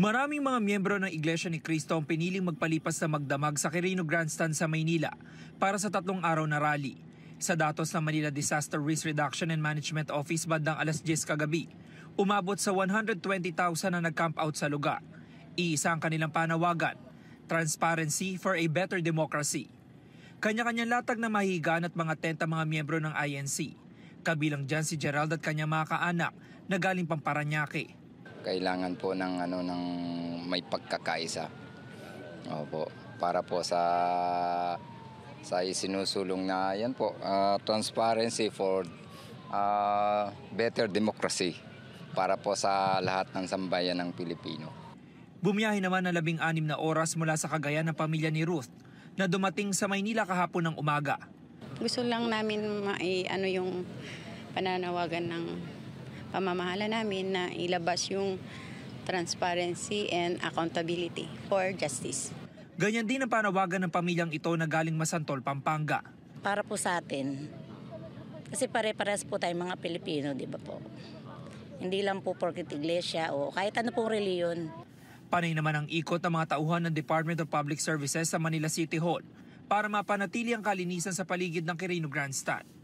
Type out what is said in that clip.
Maraming mga miyembro ng Iglesia ni Cristo ang piniling magpalipas sa magdamag sa Quirino Grandstand sa Maynila para sa 3 araw na rally. Sa datos ng Manila Disaster Risk Reduction and Management Office bandang alas 10 kagabi, umabot sa 120,000 na nag-camp out sa lugar. Iisa ang kanilang panawagan, transparency for a better democracy. Kanya-kanyang latag na mahihigaan at mga tent ang mga miyembro ng INC. Kabilang dyan si Gerald at kanyang mga kaanak na galing pang Paranaque. Kailangan po ng may pagkakaisa. Opo, para po sa isinusulong na yan po, transparency for better democracy para po sa lahat ng sambayan ng Pilipino. Bumiyahe naman ng 16 na oras mula sa Cagayan ng pamilya ni Ruth na dumating sa Maynila kahapon ng umaga. Gusto lang namin yung pananawagan ng pamamahala namin na ilabas yung transparency and accountability for justice. Ganyan din ang panawagan ng pamilyang ito na galing Masantol, Pampanga. Para po sa atin, kasi pare-pares po tayong mga Pilipino, di ba po? Hindi lang po porket iglesia o kahit ano pong reliyon. Panay naman ang ikot ng mga tauhan ng Department of Public Services sa Manila City Hall para mapanatili ang kalinisan sa paligid ng Quirino Grandstand.